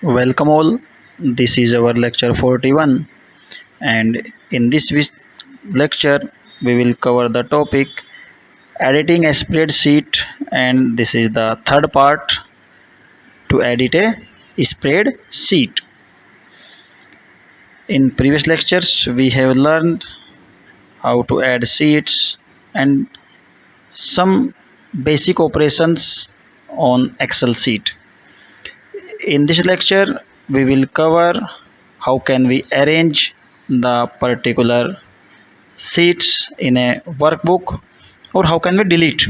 Welcome all. This is our lecture 41, and in this lecture we will cover the topic editing a spreadsheet, and this is the third part to edit a spreadsheet. In previous lectures we have learned how to add sheets and some basic operations on Excel sheet. In this lecture we will cover how can we arrange the particular sheets in a workbook, or how can we delete,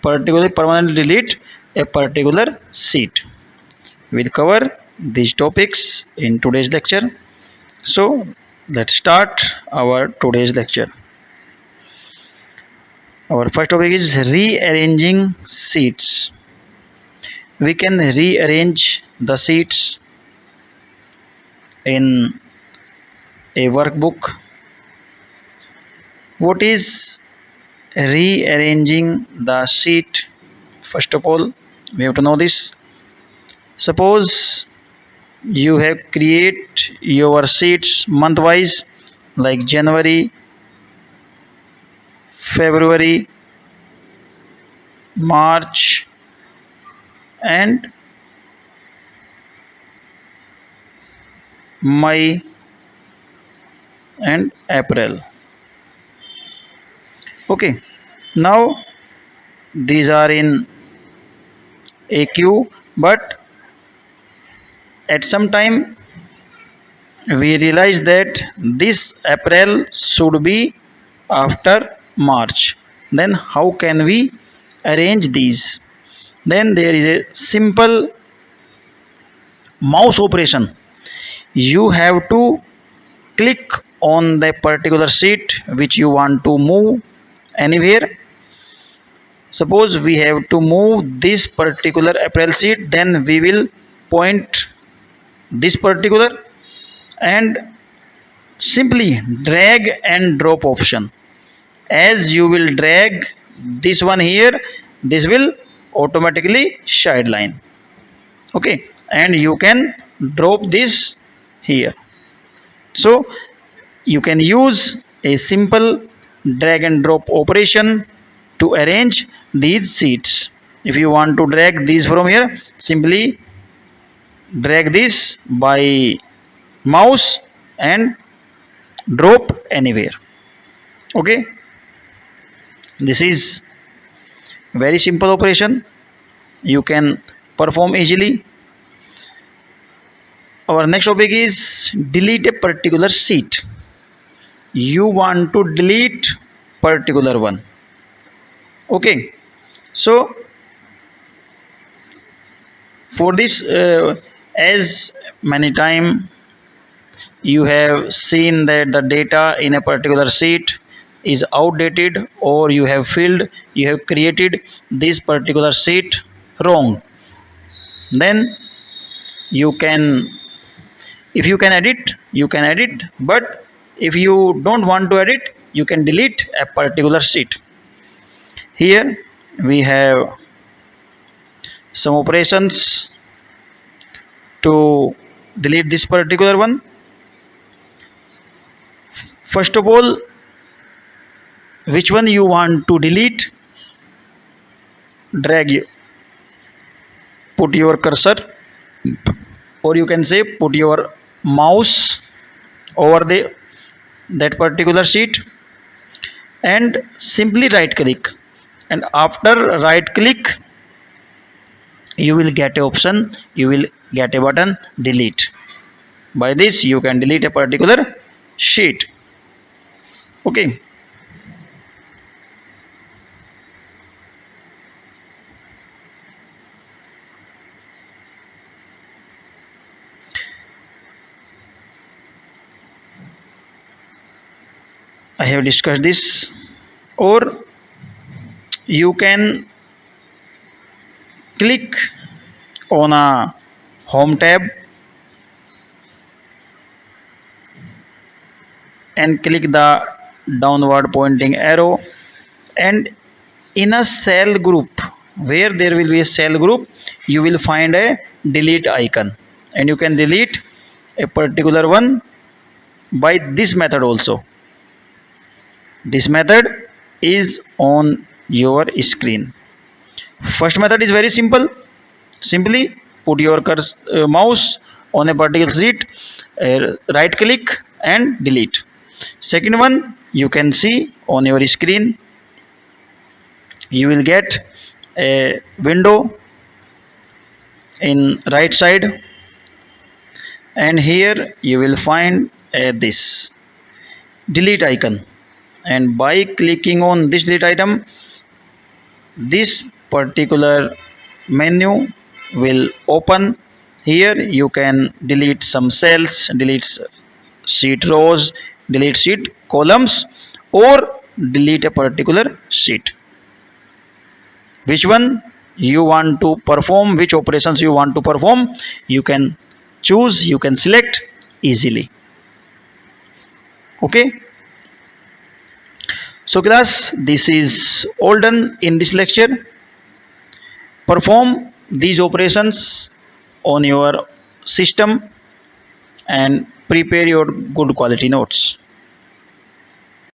particularly permanently delete a particular sheet. We'll cover these topics in today's lecture. So let's start our today's lecture. Our first topic is rearranging sheets. We can rearrange the sheets in a workbook. What is rearranging the sheet? First of all, we have to know this. Suppose you have create your sheets month wise, like January, February, March, and May and April. Okay, now these are in a queue, but at some time we realize that this April should be after March. Then how can we arrange these? Then there is a simple mouse operation. You have to click on the particular sheet which you want to move anywhere. Suppose we have to move this particular April sheet, then we will point this particular and simply drag and drop option. As you will drag this one here, this will automatically sideline. Okay, and you can drop this here. So you can use a simple drag and drop operation to arrange these sheets. If you want to drag these from here, simply drag this by mouse and drop anywhere. Okay, this is very simple operation, you can perform easily. Our next topic is delete a particular sheet. You want to delete particular one. Okay, so for this, as many time you have seen that the data in a particular sheet is outdated, or you have created this particular sheet wrong, then you can, if you can edit, you can edit, but if you don't want to edit, you can delete a particular sheet. Here we have some operations to delete this particular one. First of all, which one you want to delete, drag, put your cursor, or you can say put your mouse over the that particular sheet and simply right click, and after right click you will get a option, you will get a button delete. By this you can delete a particular sheet. Okay, I have discussed this. Or you can click on a home tab and click the downward pointing arrow, and in a cell group, where there will be a cell group, you will find a delete icon, and you can delete a particular one by this method also. This method is on your screen. First method is very simple. Simply put your mouse on a particular sheet, right click and delete. Second one, you can see on your screen, you will get a window in right side, and here you will find this delete icon, and by clicking on this delete item, this particular menu will open. Here you can delete some cells, delete sheet rows, delete sheet columns, or delete a particular sheet. Which one you want to perform, which operations you want to perform, you can choose, you can select easily. Okay, so class, this is all done in this lecture. Perform these operations on your system and prepare your good quality notes.